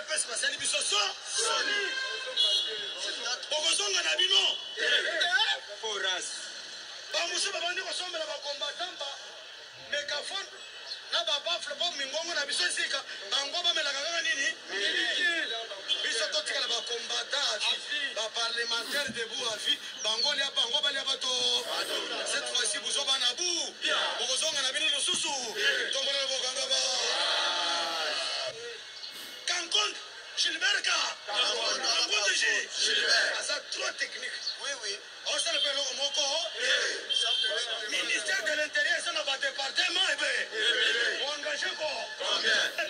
GPS basali biso soni okozonga na bino foras bamusu babandi kosombela bakombatant ba megafone na babafle po mingongo na biso esika bango bamelaka kaka nini biso totikala bakombatant baparlementaire debout afi bango lia bango balia bato cette fois-ci bozoba na bu okozonga na bino lisusu tombona bokanga ba Cancun Gilbert Gilbert ça trop technique oui on se le fait le moko ministère de l'intérieur ça n'a pas département on engagé quoi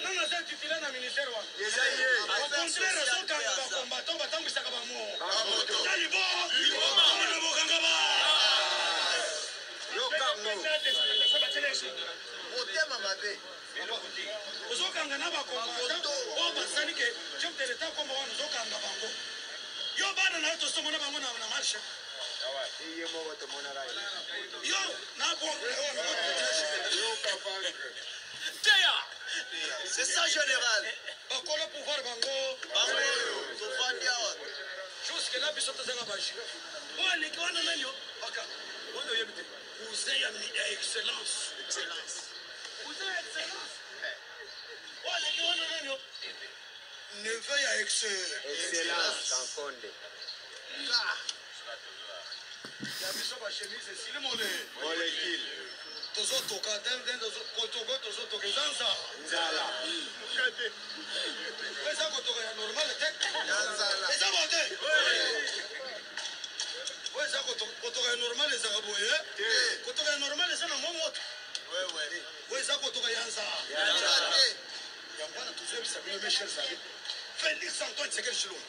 non non c'est titulaire na ministère wa au contraire so kanga ba combattant batambisa ka ba mo talibo na bokanga ba yo kango motema mabe uzokanga na ba combattant o basani ke chef de l'état comme on uzokanga bango yo bana na to somo na bango na marche yo na bon c'est ça général bakolo le pouvoir bango jusque là biso tozanga baji on est quand même yo baka on est yebite vous avez excellence vous avez excellence on est quand même yo neveu ya excellence Kankonde ya biso ba chemise sili molekile tozotoka tozotoka nzala eza kotoka ya normal te eza bote eza kotoka ya normal ezaka boye kotoka ya normal eza na mwa moto eza kotoka ya nzala te yango wana tozoyebisa bino mes chers amis Félix Antoine Tshisekedi Tshilombo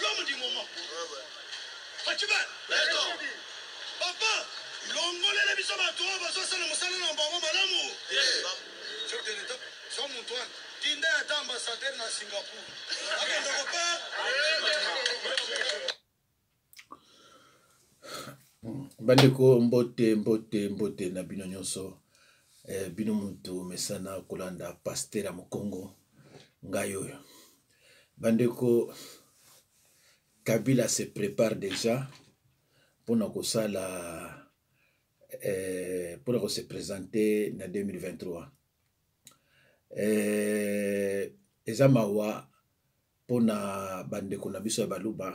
l'homme du moment Fatima papa longolele biso bato oyo bazosala mosala na bango malamu chef de l'état so Antoine tinda ata ambassadeur na Singapour akende kopa bandeko mbote na bino nyonso bino mutu mesana kolanda pasteur Mokongo ngai oyo bandeko Kabila se prépare déjà pour se présenter en 2023. Eza mawa pour na bandeko na biso ya baluba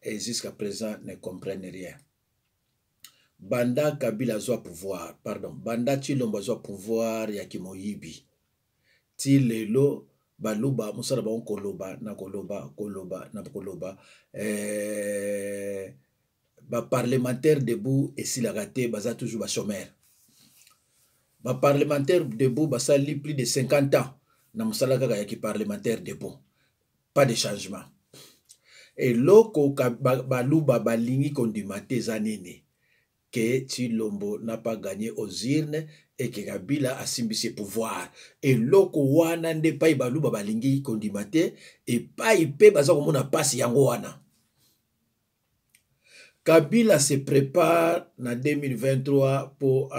et jusqu'à présent ne comprennent rien. Banda Kabila zwa pouvoir, pardon, Banda Tshilombo zwa pouvoir ya kimoyibi. Ti lelo baluba musala ba koloba na koloba ba parlementaire debout et si la raté baza toujours ba chômeur ba parlementaire debout basali plus de 50 ans na musala kaka ya ki parlementaire debout pas de changement et loko baluba balingi kondimate zanene que Tshilombo n'a pas gagné aux urnes et que Kabila a simbi ses pouvoirs. Et loko wana nde pa baluba balingi kondimate et pa ipe baza komona pasi yango wana. Kabila se prépare en 2023 pour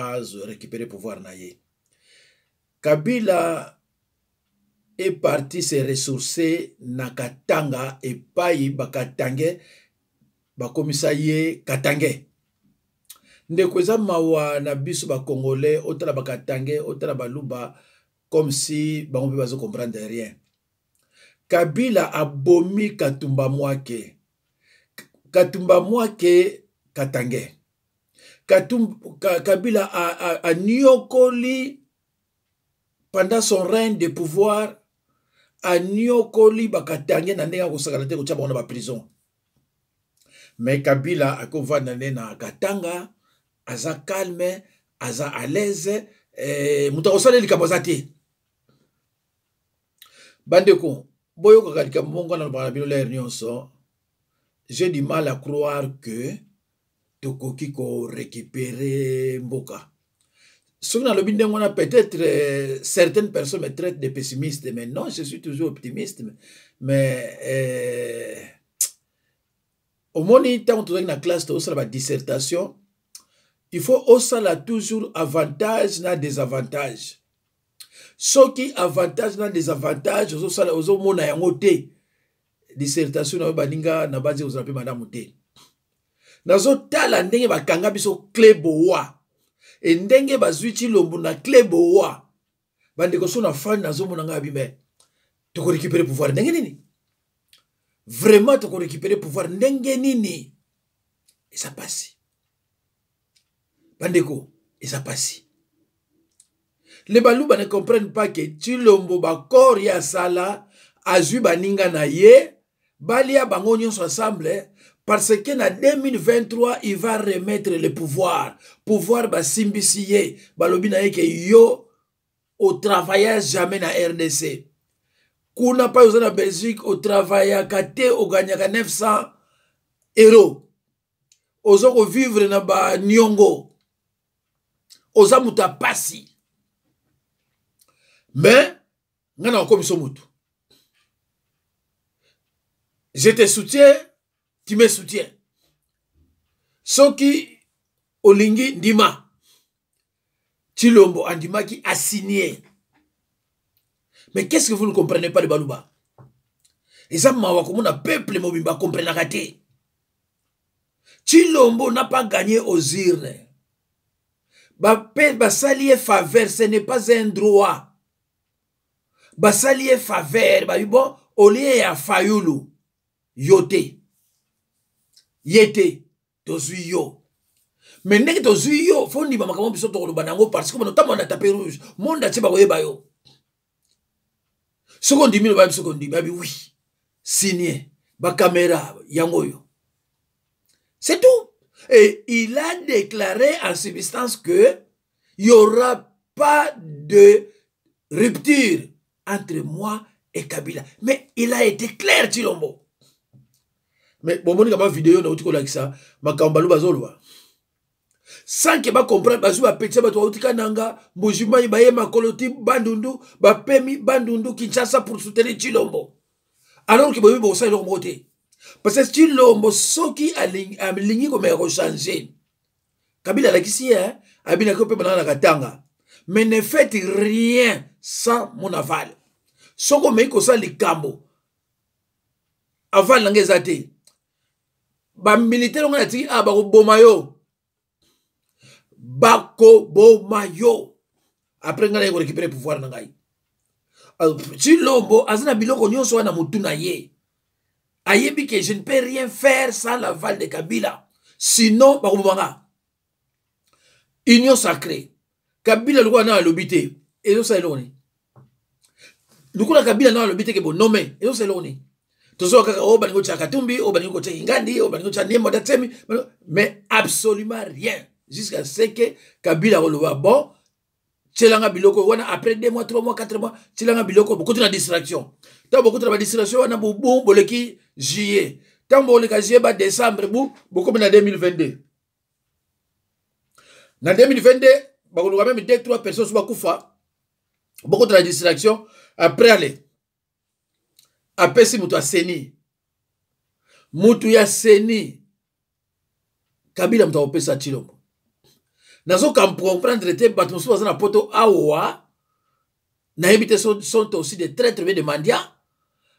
récupérer pouvoir na ye. Kabila est parti se ressourcer na Katanga et pa bakatange bakomisa ye Katange. Ndekweza mawa na biso ba congolais otala bakatange otala baluba comme si bango bazo comprendre rien. Kabila abomi Katumba Mwake Katange. Kabila a niokoli pendant son règne de pouvoir a niokoli bakatange na ndenga kosakala te kotia bango na ba prison. Mais Kabila a kovanda na Katanga aza calme, aza à l'aise, mutakosale likambo zate. Bandeko, boyo kakalika mbongo na bana la nyonso. J'ai du mal à croire que tokoki ko récupérer mboka. Souvent le bindé on a peut-être certaines personnes me traitent de pessimiste, mais non, je suis toujours optimiste. Mais au moment où on est dans la classe de la dissertation, il faut aussi toujours avantage na désavantage. soki avantage na désavantage ozo mona yango te dissertation na baninga na bazi ozala pe madame te nazo tala ndenge bakanga biso clé boa et ndenge bazwi Tshilombo na clé boa bandeko so na fan nazo mona nga bimbe to ko récupérer pouvoir ndenge nini vraiment to ko récupérer pouvoir ndenge nini et ça passe bandeko et ça passe. Les baluba ne comprennent pas que Tshilombo bakor ya sala azui baninga na ye balia bango nyonso ensemble parce que na 2023 il va remettre le pouvoir basimbisi ye balobi na ye ke yo au travailler jamais na RDC kuna pa yo na Belgique au travailler kate o gagnaka 900 euros ozoko vivre na ba nyongo oza muta pasi mais ngana comme somutu je te soutiens tu me soutiens soki olingi ndima Tshilombo andimaki a signé mais qu'est-ce que vous ne comprenez pas de baluba eza mawa komona peuple mobimba comprenaka te Tshilombo n'a pas gagné aux urnes basali faveur ce n'est pas un droit basali faveur ba bon olie ya fayulu yote yete tozui yo mais ndenge tozui yo fo ndima makambo biso tokoloba nango parce que notamment na tapis rouge monde atie bakoyeba yo soko ndimi lo babi soko ndimi babi oui signé ba caméra yango yo c'est tout. Et il a déclaré en substance que il n'y aura pas de rupture entre moi et Kabila. Mais il a été clair, Tshilombo. Mais bon, mon gars, vidéo, on a dit ça, ma kambalu bazolwa. Sans que ba comprendre, bazu ba petit ba toa nanga, mbujima ibaye makoloti bandundu, ba pemi bandundu Kinshasa pour soutenir Tshilombo. Alors que bobi bo sa iloko moté. Parce que Tshilombo soki alingi comme rechanger. Kabila la kisi hein, abina ko pe na katanga. Mais ne faites rien sans mon aval. Soko me ko sa likambo. Aval ngeza te. Ba militaire ngana ti ba ko bomayo. Bako bomayo. Après ngana ko récupérer pouvoir na ngai. Tshilombo azana biloko nyonso wana mutuna ye. Ayebi que je ne peux rien faire sans l'aval de Kabila. Sinon, bakubanga. Union sacrée. Kabila lukua na lobité. Et ça eloni. Lukua Kabila na lobité ke bon nommé. Et ça eloni. Tozo kaka o baningo cha Katumbi, o baningo cha Ingandi, o baningo cha Nemo Datsemi, mais absolument rien. Jusqu'à ce que Kabila releva bon. Tshilanga biloko wana après 2 mois, 3 mois, 4 mois, Tshilanga biloko beaucoup de distraction. Tant beaucoup de distraction wana boubou boleki juillet. Tant boleka juillet ba décembre beaucoup na 2022. Na 2022, bakoluka même 2-3 personnes ba kufa. Beaucoup de distraction après aller. Après si mutu aseni. Mutu ya seni. Kabila mutu opesa Tshilombo. Nazo comprendre te batmoso na poto awa na ebite sont aussi des traîtres de mendiants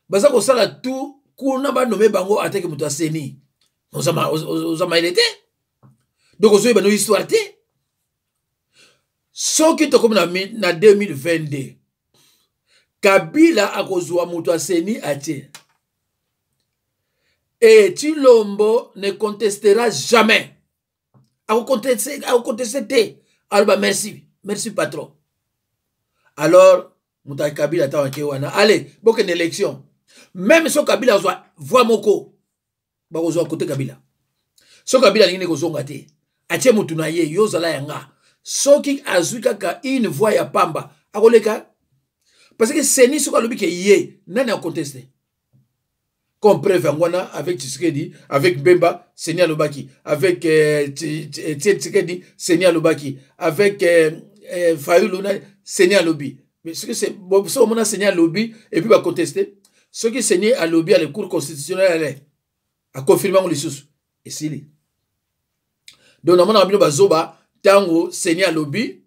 baza ko sala tout kuna ba nommer bango ateke muto aseni ozama il était donc ozo ba no histoire te soki to comme na 2022 Kabila akozwa muto aseni atie et Tshilombo ne contestera jamais. À vous contester, alors merci, merci patron. Alors, Mouta Kabila wana. Allez, beaucoup d'élection. Même si Kabila voit moko, bah ozo côté Kabila. So Kabila n'ingé kozonga te. Atie mutuna ye yozala yanga. Soki azuka ka une voix ya pamba. Akoleka. Parce que c'est ni soka lobi ke ye nani a contesté. Comme preuve avec Tshisekedi, avec Bemba, Senia Lobaki, avec Tshisekedi, Senia Lobaki, avec Fayulu, Senia Lobi. Mais ce que c'est, bon, ça on a Senia Lobi et puis va contester. Ce qui Senia à Lobi à la Cour constitutionnelle a confirmé les choses. Et c'est donc on a mis Bazoba, Tango, Senia Lobi,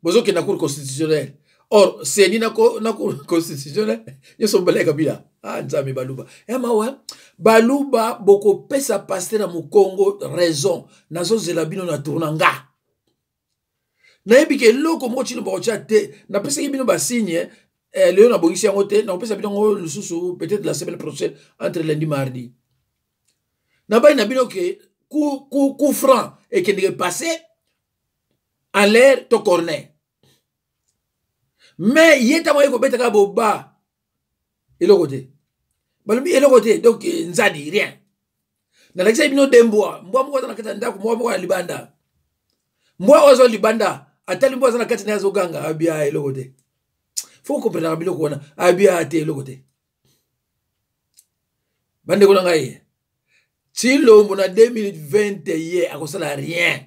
Bozo qui est la Cour constitutionnelle. Or, c'est na constitutionnel, ils sont belés Kabila. Ah, Nzami Baluba. Eh, mawa, Baluba, boko pesa paste na Mukongo, raison. Nazo zelabino na tournanga. Na ebike loko mo chino ba te. Na pesa bino ba signe, Léon na bongisi yango te, na pesa bino le sous peut-être la semaine prochaine, entre lundi mardi. Na ba na bino ke, coup franc, et qui n'est passé, en l'air, to corner. Mais, il y a un moyen de faire boba. Et le côté. Et le côté, donc, nzadi, rien. Dans l'exemple, nous dembois. Moi, dans la katanda, moi, libanda. Moi, ozo libanda. Atali moi, dans la katana, zoganga, abia, et le côté. Faut comprendre, abilo, qu'on a, abia, ate, et le côté. Bande, qu'on a gagné. Si l'homme, on a 2021, à cause de rien.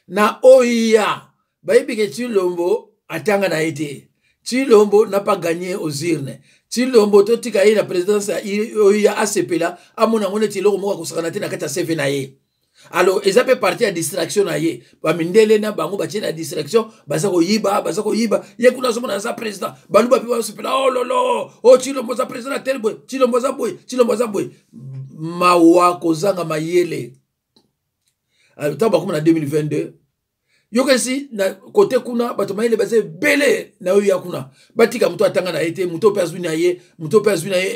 Na oia. Baïbi que Chilombo, atanga na été. Chilombo n'a pas gagné aux urnes. Chilombo, tout tika la présidence, oia ACP là, à mon amour, Chilombo, moi, qu'on s'en a na kata seve na ye. Alors, ils ont parti à distraction na ye. Ba mindele na bango ba la distraction, bazako yiba, ye kuna somo na sa président. Baluba piwa ACP là, oh lolo, oh Chilombo za président tel boy, Chilombo za boy. Mawa kozanga mayele. Alors, tant comme en 2022, yokensi na côté kuna bato maile base belé na oya kuna batika muto atanga na été muto perdu na ye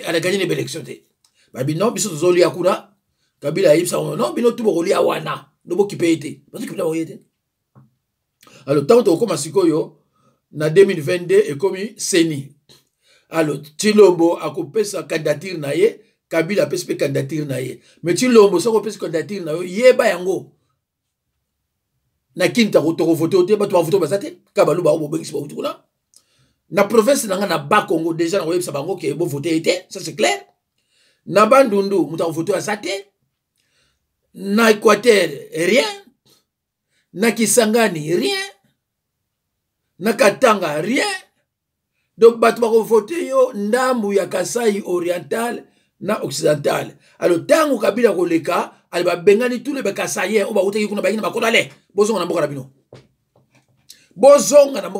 ala gagner les élections te babi non biso zoli akuna Kabila yipsa non bino tubo kolia wana dobo kipete parce que bino yete alors tant to koma sikoyo na 2022 et comme seni alors Chilombo akopesa candidature na ye Kabila pesa candidature na ye mais Chilombo soko pesa candidature na ye ba yango na kinta ko voter ote ba to voter basate ka baluba o bobengisi ba utuna na province na ba Congo déjà na websa bango ke bo voter été ça c'est clair na bandundu muta voter asate na Équateur rien na Kisangani rien na Katanga rien donc ba to voter yo ndambu ya Kasai oriental na occidental alors tango Kabila ko leka alba bengani tous les Kasaïens o ba uteki kuna ba ina bakona le bozonga na mboka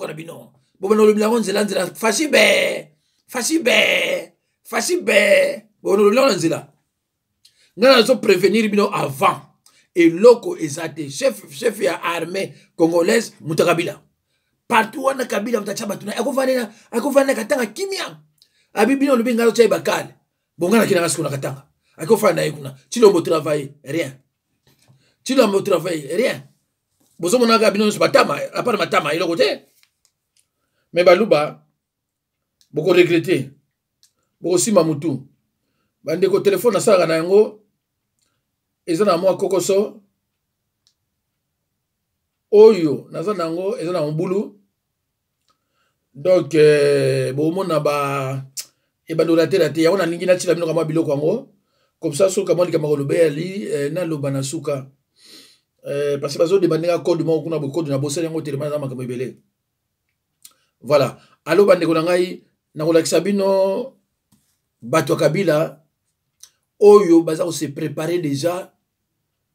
na bino bobeno lobila nzela fasibe bobeno lobila nzela ngana zo prévenir bino avant et loko ezate chef ya armée congolaise mutakabila partout wana Kabila mutachaba tuna akofana katanga kimia abibino lobinga zo chai bakale bongana kina sikuna katanga akofana yikuna Chilombo travail rien bozo monaga bino batama à part matama il côté mais baluba boko regretter boko sima mutu bande ko téléphone na sala na yango ezana mo kokoso oyo nazana yango ezana mbulu donc bo mona ba e bandolateur te yaona ningi na tila bino kama biloko yango comme ça so kama likama kolobeli na loba na suka parce que bazo demander un code mo kuna bo code na bossa yango tellement na makambo ebele voilà allo bande ko ngai na ko lakisa bino bato Kabila oyo baza ko se préparer déjà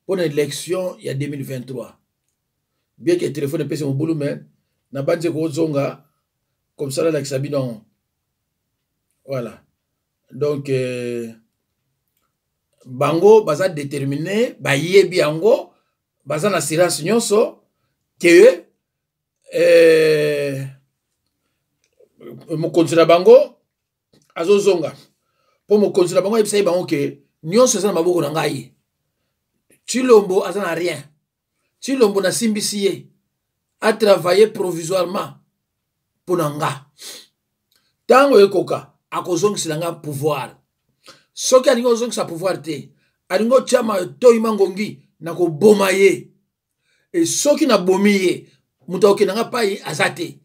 pour l'élection il y a 2023 bien que le téléphone pèse mon boulot mais na bande ko zonga comme ça la lakisa bino voilà donc bango baza déterminé ba yebi yango baza na silence nyonso ke mokonzi na bango azozonga po mokonzi na bango yebisa ye bango ke nyonso eza na maboko na ngai Chilombo aza na rien Chilombo na simbisi ye a travaillé provisoirement pour nga tango ekoka akozongisela nga pouvoir soki alingi ozongisa pouvoir te alingi otiama toyima ngongi na koboma ye e soki na bomi ye mutu akokenda nga pai aza te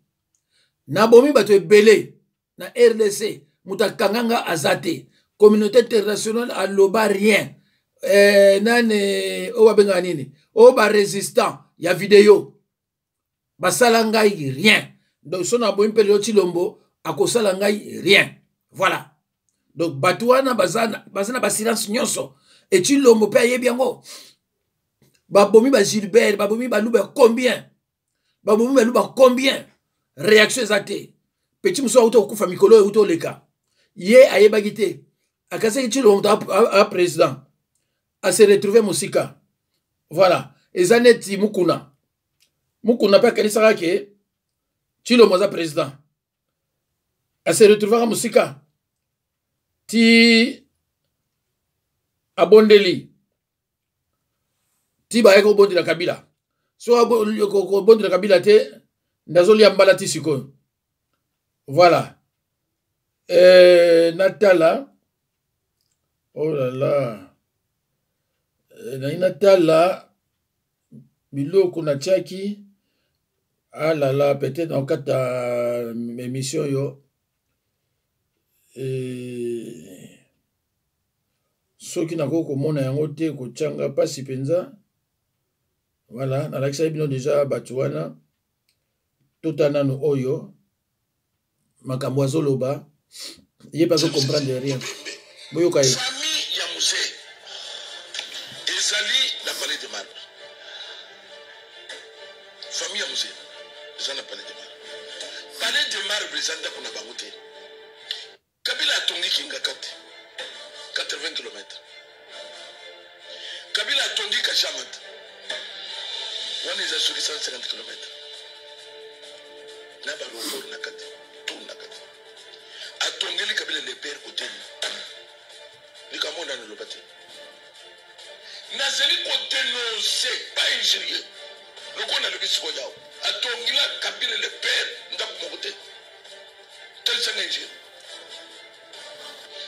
na bomi bato ebele na RDC mutu akanga nga aza te communauté internationale aloba rien nane o babenga nini o ba résistant ya video basala ngai rien donc so na bomi pele Chilombo akosala ngai rien voilà donc Batouana bazana ba silence nyonso et Chilombo pe ayebi yango babomi ba Gilbert babomi ba luba combien réaction ezate petit mosusu auta kokufa mikolo oyo uta oleka ye ayebaki te akasaki ti moto a président ase retrouve mosika voilà eza neti mukuna mpe akanisaka ke Tshilombo aza président ase retrouvaka mosika ti abondeli ti baye kobondela Kabila so kobondela Kabila te ndazolia mbala ti sikoyo voilà natala oh là là natala biloko natiaki ah là là peut-être en kati ya émission yo soki nakoki komona yango te kotyanga mpasi mpenza voilà nalakisaki bino deja bato wana tota nano oyo makambo azoloba ye mpe azokomprendre rien boyoka ye famille ya muse ezali na palais de marbre famille ya muse eza na palais de marbre palais de marbre eza ndako na bango te Kabila atongi kinga kati 80 km Kabila atongi Kashamat wana eza soki 150 km na balongolo na kati tout na kati atongeli Kabila le père hôtel likambo na loba te nazali kodenonse pa ingénieur loko na lobi siko yao atongela Kabila le père ndako moko te tel sanga ingénieur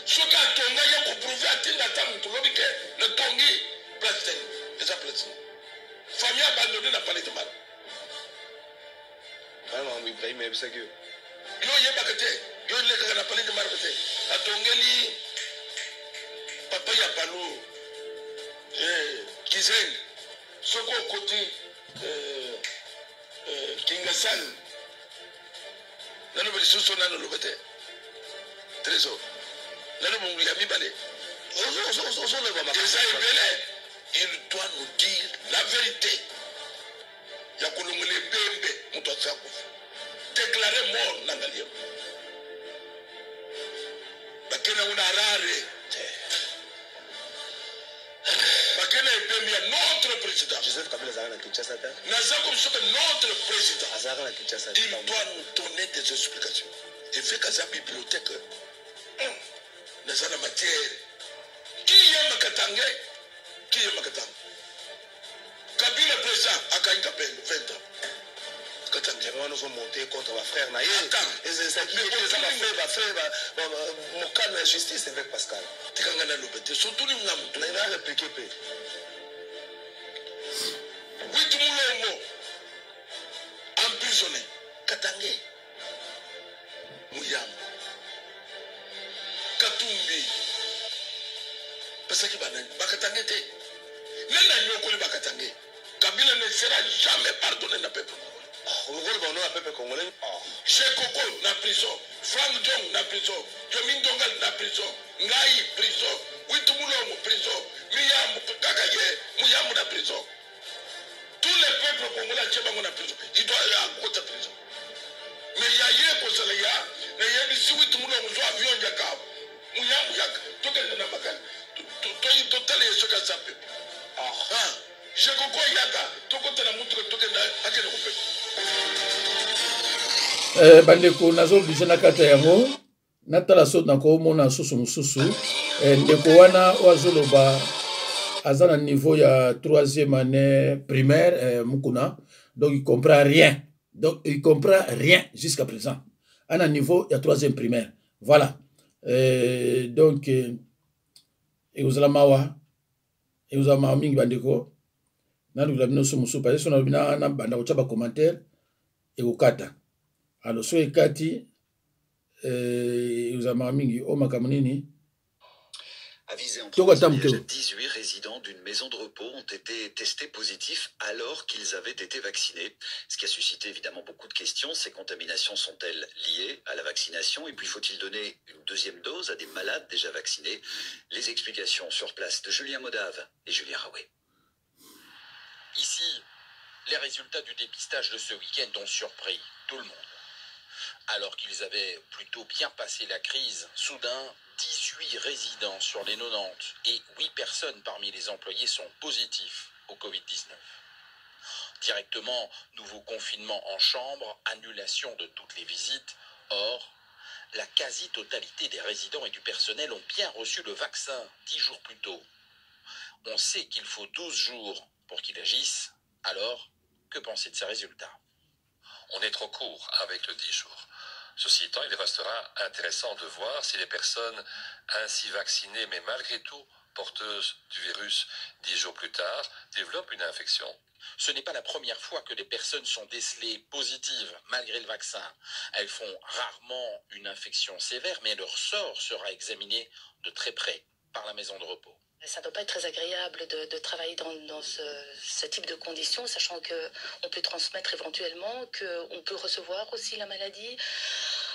soki atonga ya koprouve atinda ata moto lobi ke natongi place te eza place famille abandonné na palais de mal Ibrahim ayebisaki yo oyebaka te yo lekaka na palais de marbre te atongeli papa ya palo kizeng soki okoti kingasani naloba lisusu nano loba te trésor naloba ya mibale eza ebele il doit nous dire la vérité ya kolongola ebembe moto aza kofa déclaré mort na ngalia bakena una rare bakena ebembe ya notre président Joseph Kabila azalaka na Kinshasa te naza comme ça que notre président azalaka na Kinshasa il doit nous donner des explications et fait qu'à sa bibliothèque naza na matière qui est makatange qui est makatange Kabila président akanyi kapende 20 ans Katanga wana zo monter contre ma frère na ye et ça qui est ma frère mon calme la justice avec Pascal tikanga na lobete surtout ni ngam na répliquer pe oui tout le monde emprisonné Katanga Muyam Katumbi parce que Bakatanga te nena nyoko le Bakatanga Kabila ne sera jamais pardonné na peuple congolais. Cheikh Koko na prison, Frank Jong na prison, Jomin Dongal na prison, Ngai prison, Witumulongo prison, Miyam Kakaye, Muyam na prison. Tous les peuples congolais sont en prison. Ils doivent aller à côté de prison. Mais il y a eu pour cela, il y a eu si Witumulongo soit avion Yakab, Muyam Yak, tout est dans la bacan, tout est ce que ça peut. Cheikh Koko Yaka, tout est dans la montre, tout est dans la montre. bandeko nazolobisa na kata yango natala so nakomona susu mosusu ndeko wana oyo azoloba aza na niveau ya 3e année primaire mukuna donc il comprend rien jusqu'à présent ana niveau ya 3e primaire voilà donc ekozala mawa mingi bandeko nalukila bino so mosusu parce so nalobi na banda kotya bacommentaire ekokata alors so ekati ekozala mingi o makambo nini. Avisés en Transniège, 18 résidents d'une maison de repos ont été testés positifs alors qu'ils avaient été vaccinés. Ce qui a suscité évidemment beaucoup de questions. Ces contaminations sont-elles liées à la vaccination? Et puis faut-il donner une deuxième dose à des malades déjà vaccinés? Les explications sur place de Julien Modave et Julien Raoué. Ici, les résultats du dépistage de ce week-end ont surpris tout le monde. Alors qu'ils avaient plutôt bien passé la crise, soudain, 18 résidents sur les 90 et 8 personnes parmi les employés sont positifs au Covid-19. Directement, nouveau confinement en chambre, annulation de toutes les visites. Or, la quasi-totalité des résidents et du personnel ont bien reçu le vaccin 10 jours plus tôt. On sait qu'il faut 12 jours pour qu'il agisse. Alors, que penser de ces résultats? On est trop court avec le 10 jours. Ceci étant, il restera intéressant de voir si les personnes ainsi vaccinées, mais malgré tout porteuses du virus 10 jours plus tard, développent une infection. Ce n'est pas la première fois que les personnes sont décelées positives malgré le vaccin. Elles font rarement une infection sévère, mais leur sort sera examiné de très près par la maison de repos. Ça ne doit pas être très agréable de travailler dans ce type de conditions, sachant qu'on peut transmettre éventuellement, qu'on peut recevoir aussi la maladie.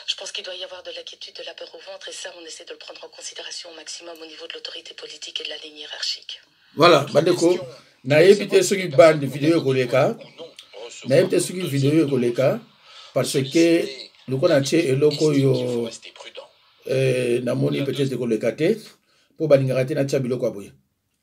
Je pense qu'il doit y avoir de l'inquiétude, de la peur au ventre, et ça, on essaie de le prendre en considération au maximum au niveau de l'autorité politique et de la ligne hiérarchique. Voilà, bandeko, naïbité sur une bande de vidéos koleka, naïbité sur une vidéo koleka, parce que le konache et le koyo, namoni peut-être koleka te, pour baningate na chabilo kwa boye.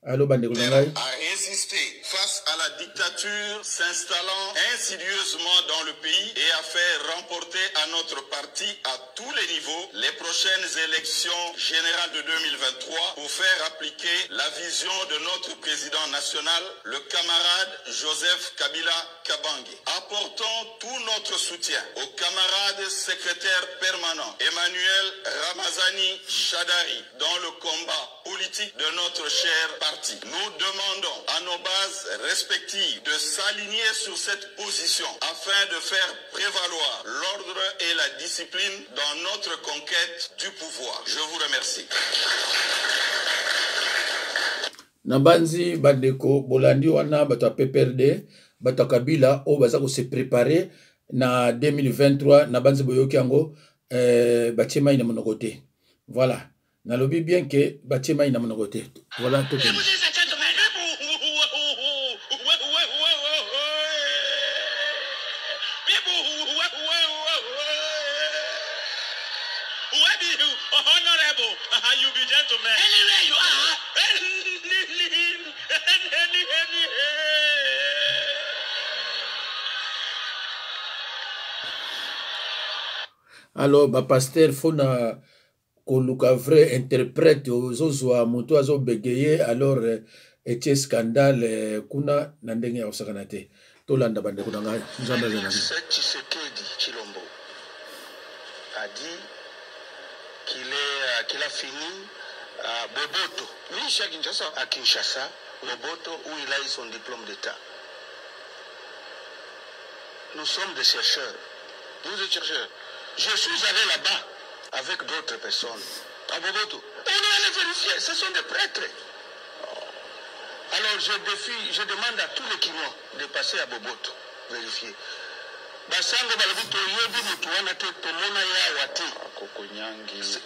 Allo bandeko nangai. A insisté face à la dictature s'installant insidieusement dans le pays et a fait remporter à notre parti à tous les niveaux les prochaines élections générales de 2023 pour faire appliquer la vision de notre président national, le camarade Joseph Kabila Kabange. Apportons tout notre soutien au camarade secrétaire permanent Emmanuel Ramazani Chadari dans le combat politique de notre cher parti. Nous demandons à nos bases respectives de s'aligner sur cette position afin de faire prévaloir l'ordre et la discipline dans notre conquête du pouvoir. Je vous remercie. Nabanzi bandeko bolandi wana bato PPRD bato Kabila o baza ko se préparer na 2023 nabanzi boyoki yango bachema ina monokote. Voilà. Nalobi bien que bachema ina monokote. Voilà tout. Honorable, you be gentlemen. Anywhere you are. Alors, pasteur, fona koluka vrai interprète ozozwa moto azo bégayer alors etie scandale kuna na ndenge ya osakana te tolanda bandeko na ngai nzambe azana Tshisekedi Tshilombo a dit qu'il a fini à Boboto, à Kinshasa, Boboto, où il a eu son diplôme d'État. Nous sommes des chercheurs. Vous êtes chercheurs. Je suis allé là-bas avec d'autres personnes à Boboto. On est allé vérifier, ce sont des prêtres. Alors je demande à tous les Kinois de passer à Boboto, vérifier. Basango balabito yebi mutuana te tomona ya wati kokonyangi.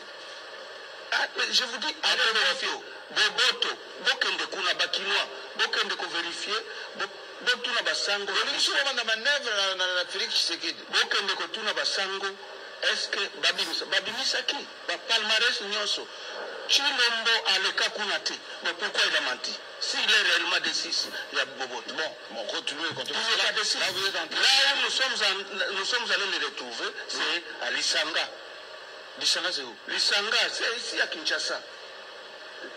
Je vous dis, allez vérifier. Boboto, bokende kuna bakinois, bokende ko vérifier, botuna basango. Vérifier wana manœuvre na Félix Tshisekedi. Bokende ko tuna basango. Est-ce que babimisa qui? Ba palmarès nyonso. Tshilombo aleka kuna te. Mais pourquoi il a menti? S'il est réellement de 6, il y a Boboto. Bon, continuez, continuez. Là où nous sommes allés les retrouver, c'est à Lisanga. Lisanga, c'est où? Lisanga, c'est ici à Kinshasa.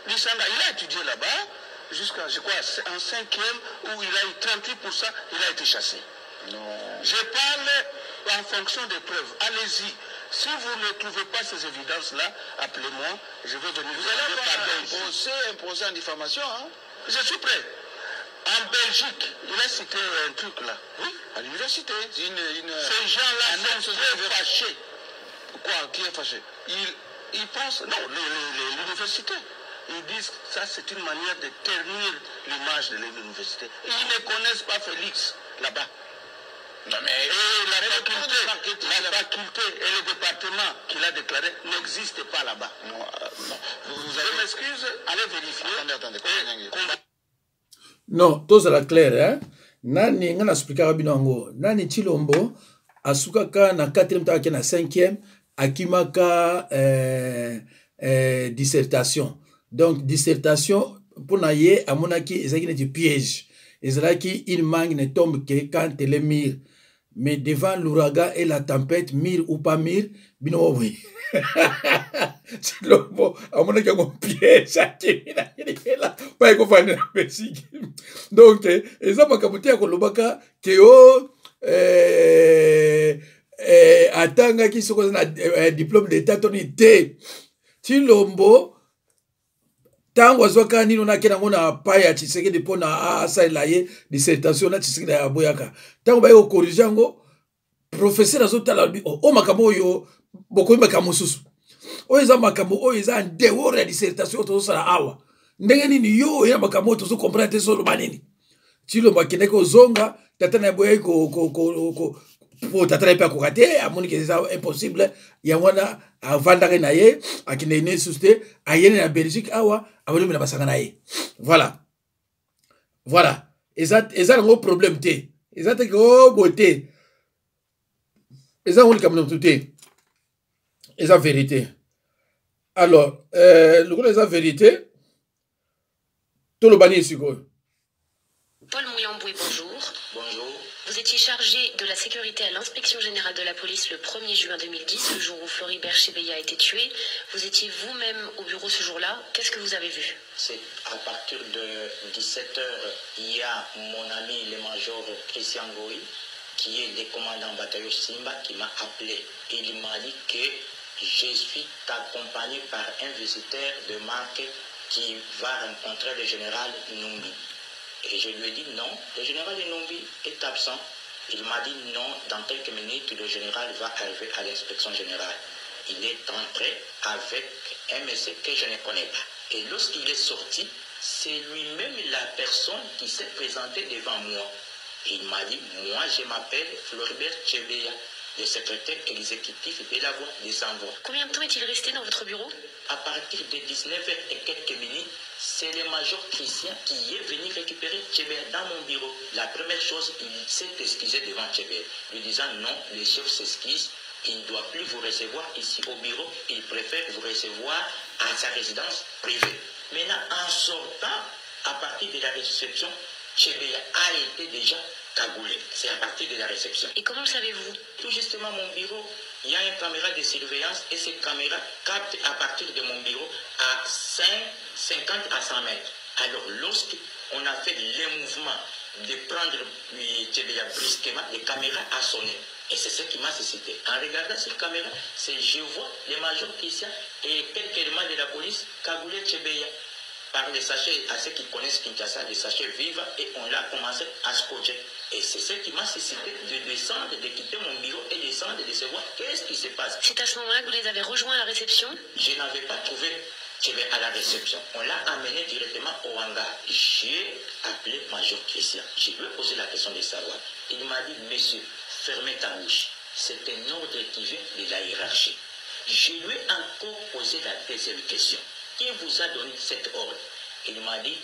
Lisanga, il a étudié là-bas, jusqu'à, je crois, en 5e, où il a eu 38%, il a été chassé. Non. Je parle en fonction des preuves. Allez-y. Si vous ne trouvez pas ces évidences-là, appelez-moi, je vais venir vous allez avoir un procès en diffamation, hein? Je suis prêt. En Belgique, il a cité un truc là. Oui, à l'université. Ces gens-là sont très fâchés. Pourquoi? Qui est fâché? Ils pensent, non, l'université. Ils disent que ça c'est une manière de ternir l'image de l'université. Ils ne connaissent pas Félix là-bas. Non, mais la faculté et le département qu'il a déclaré n'existent pas là-bas. Non, je m'excuse, allez vérifier. Attendez. Non, tout ça la clair, hein? Nani ngana expliquer bino ngo. Nani Tshilombo asukaka na 4e taka na 5e akimaka dissertation. Donc dissertation pour na ye amonaki ezaki neti piège. Ezalaki il manque ne tombe que quand les mire. Mais devant l'ouragan et la tempête, mire ou pas mire, bino oui. C'est le mot. Amonaki un piège pas ekofanda na Mexique. Donc eza makabuti ya kolobaka keo atangaki soko na diplôme d'état toni te Chilombo tango azwaka nino nakena ngona paya Tshisekedi pona asalela ye dissertation na Tshisekedi ya boyaka tango baye corriger ngo professeur azotala o makambo oyo bokoyimaka mosusu oyo eza makambo oyo eza en dehors ya dissertation tozosala awa ndenge nini yo ya makambo tozo comprendre te solo manini Chilombo akendeki ozonga tata na boye po tata na pe akokate amoni ke eza impossible ya wana avandaka na ye akende ne suste ayene na Belgique awa abalomi na basanga na ye voilà eza nango problème te eza te ko bote eza ngoli kamno te eza vérité alors le eza vérité tout le bani sikoyo. Paul Mouyamboué, bonjour. Bonjour. Vous étiez chargé de la sécurité à l'inspection générale de la police le 1er juin 2010, le jour où Floribert Chebeya a été tué. Vous étiez vous-même au bureau ce jour-là. Qu'est-ce que vous avez vu? C'est à partir de 17h, il y a mon ami le major Christian Goy, qui est le commandant bataillon Simba, qui m'a appelé. Il m'a dit que je suis accompagné par un visiteur de marque qui va rencontrer le général Numbi. Et je lui ai dit non, le général Numbi est absent. Il m'a dit non, dans quelques minutes, le général va arriver à l'inspection générale. Il est entré avec un monsieur que je ne connais pas. Et lorsqu'il est sorti, c'est lui-même la personne qui s'est présentée devant moi. Il m'a dit, moi je m'appelle Floribert Chebeya, le secrétaire exécutif de la voie des envois. Combien de temps est-il resté dans votre bureau? À partir de 19h et quelques minutes, c'est le major Christian qui est venu récupérer Chebeya dans mon bureau. La première chose, il s'est excusé devant Chebeya, lui disant non, le chef s'excuse, il ne doit plus vous recevoir ici au bureau, il préfère vous recevoir à sa résidence privée. Maintenant, en sortant, à partir de la réception, Chebeya a été déjà cagoulé. C'est à partir de la réception. Et comment le savez-vous? Tout justement, mon bureau, il y a une caméra de surveillance et cette caméra capte à partir de mon bureau à 50 à 100 mètres. Alors, lorsqu'on a fait le mouvement de prendre Chebeya brusquement, la caméra a sonné. Et c'est ce qui m'a suscité. En regardant cette caméra, je vois le major Christian et quelques éléments de la police cagoulé Chebeya par les sachets, à ceux qui connaissent Kinshasa, les sachets vivants, et on l'a commencé à scotcher. Et c'est ce qui m'a suscité de descendre, de quitter mon bureau et descendre, de savoir qu'est-ce qui se passe. C'est à ce moment-là que vous les avez rejoints à la réception? Je n'avais pas trouvé Chebeya à la réception. On l'a amené directement au hangar. J'ai appelé Major Christian. Je lui ai posé la question de savoir. Il m'a dit, monsieur, fermez ta bouche. C'est un ordre qui vient de la hiérarchie. Je lui ai encore posé la deuxième question. Qui vous a donné cet ordre? Il m'a dit,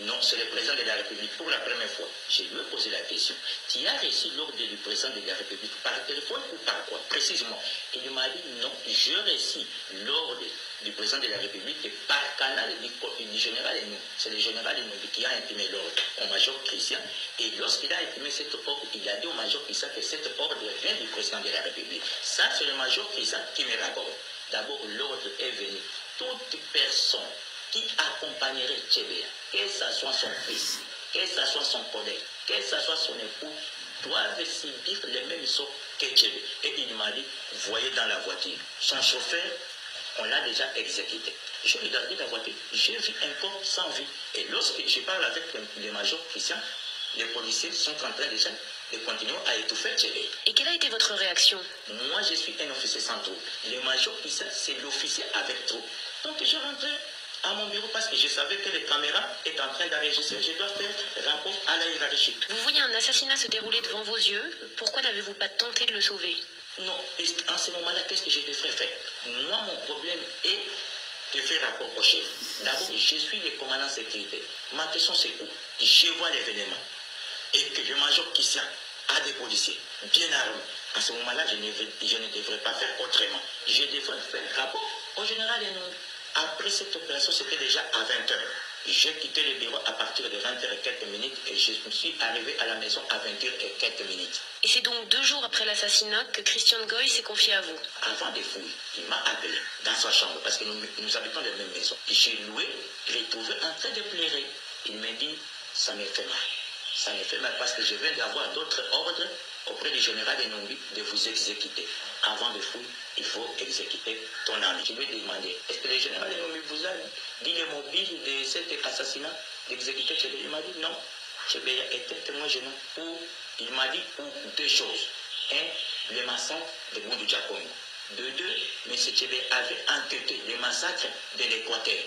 non, c'est le président de la République pour la première fois. Je lui ai posé la question. Tu as reçu l'ordre du président de la République par téléphone ou par quoi? Précisément. Il m'a dit, non, j'ai reçu l'ordre du président de la République par canal du général Ennou. C'est le général Ennou qui a imprimé l'ordre au major Christian. Et lorsqu'il a imprimé cet ordre, il a dit au major Christian que cet ordre vient du président de la République. Ça, c'est le major Christian qui me raconte. D'abord, l'ordre est venu. Toute personne qui accompagnerait Chebeya, que ce soit son fils, que ce soit son collègue, que ce soit son époux, doivent subir les mêmes sorts que Chebeya. Et il m'a dit, voyez dans la voiture, son chauffeur, on l'a déjà exécuté. J'ai regardé la voiture, j'ai vu un corps sans vie. Et lorsque je parle avec le major Christian, les policiers sont en train déjà de continuer à étouffer Chebeya. Et quelle a été votre réaction? Moi, je suis un officier sans troupe. Le major Christian, c'est l'officier avec troupe. Donc, je rentrais à mon bureau parce que je savais que la caméra est en train d'enregistrer. Je dois faire rapport à la hiérarchie. Vous voyez un assassinat se dérouler devant vos yeux. Pourquoi n'avez-vous pas tenté de le sauver? Non, en ce moment-là, qu'est-ce que je devrais faire? Moi, mon problème est de faire rapport au chef. D'abord, je suis le commandant sécurité. Ma question, c'est où? Je vois l'événement. Et que le major Christian a des policiers bien armés, À ce moment-là, je ne devrais pas faire autrement. Je devrais faire rapport au général Enumbi. Après cette opération, c'était déjà à 20h. J'ai quitté le bureau à partir de 20h et quelques minutes et je me suis arrivé à la maison à 20h et quelques minutes. Et c'est donc 2 jours après l'assassinat que Christian Goy s'est confié à vous. Avant des fouilles, il m'a appelé dans sa chambre parce que nous habitons dans la même maison. J'ai loué, je l'ai trouvé en train de pleurer. Il m'a dit, ça me fait mal. Ça me fait mal parce que je viens d'avoir d'autres ordres auprès du général Enumbi de vous exécuter. Avant de fouiller, il faut exécuter ton âme. Je lui ai demandé, est-ce que le général Enumbi vous a dit le mobile de cet assassinat d'exécuter? Il m'a dit non. Je vais être témoin gênant. Il m'a dit pour 2 choses. 1, le massacre de Boudou Diakongo. De 2, M. Tchébé avait entêté le massacre de l'Équateur.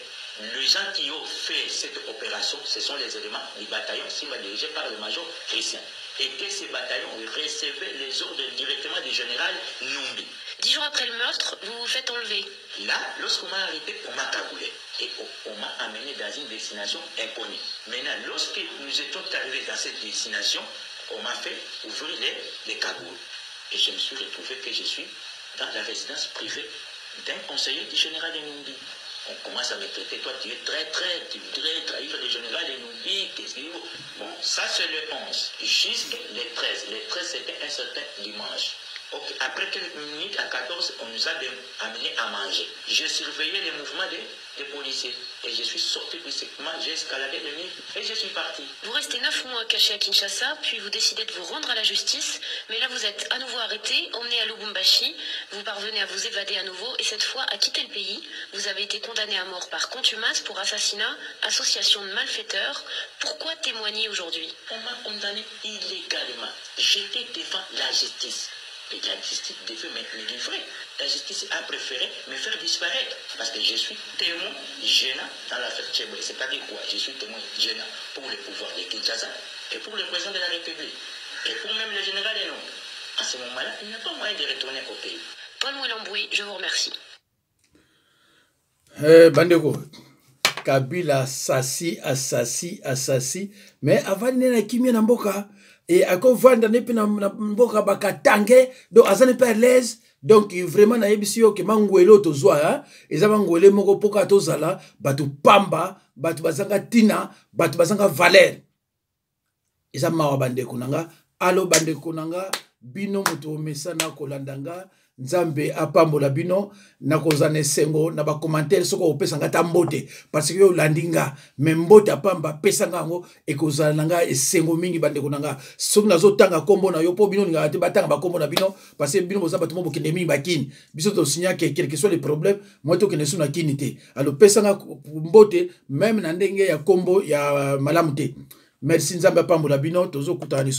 Les gens qui ont fait cette opération, ce sont les éléments du bataillon dirigé par le major Christian. Et que ces bataillons recevaient les ordres directement du général Numbi. 10 jours après le meurtre, vous vous faites enlever. Là, lorsqu'on m'a arrêté, on m'a cagoulé. Et on m'a amené dans une destination inconnue. Maintenant, lorsque nous étions arrivés dans cette destination, on m'a fait ouvrir les cagoules. Et je me suis retrouvé que je suis dans la résidence privée d'un conseiller du général Enumbi. On commence à me traiter, toi tu es tu voudrais trahir le général Enumbi, qu'est-ce qu'il faut? Bon, ça c'est le 11, jusqu'à le 13. Le 13 c'était un certain dimanche. Okay. Après quelques minutes, à 14, on nous a amené à manger. Je surveillais les mouvements des policiers. Et je suis sorti brusquement, j'ai escaladé le mur et je suis parti. Vous restez 9 mois caché à Kinshasa, puis vous décidez de vous rendre à la justice. Mais là, vous êtes à nouveau arrêté, emmené à Lubumbashi. Vous parvenez à vous évader à nouveau et cette fois à quitter le pays. Vous avez été condamné à mort par contumace pour assassinat, association de malfaiteurs. Pourquoi témoigner aujourd'hui? On m'a condamné illégalement. J'étais devant la justice. Et la justice devait me livrer. La justice a préféré me faire disparaître. Parce que je suis témoin gênant dans l'affaire Tchébé. C'est-à-dire quoi? Je suis témoin gênant pour le pouvoir de Kinshasa et pour le président de la République. Et pour même le général Enumbi. À ce moment-là, il n'y a pas moyen de retourner au pays. Paul Mouelamboué, je vous remercie. Bandeko, Kabila assassi. Mais avant de venir à Namboka, et à quoi vendre na mboka bakatange donc azane pas l'aise donc vraiment na yebisio ke mangwelo to zwa hein eza mangwele moko poka to zala batu pamba batu bazanga tina batu bazanga valeur eza mawa bande kunanga alo bande kunanga bino mutu omesana kolandanga Nzambe apambola bino na kozane sengo na ba commentaire soko opesanga ta mbote parce que yo landinga me mbote apamba pesanga ngo ekozala nga esengo mingi bande konanga soki nazotanga kombo na yo po bino ninga te batanga ba kombo na bino parce que bino boza bato mobokende mingi bakini biso to signa que quel que soit les problèmes moi to kene suna kini te alors pesanga mbote même na ndenge ya kombo ya malamute merci Nzambe apambola bino tozo kutana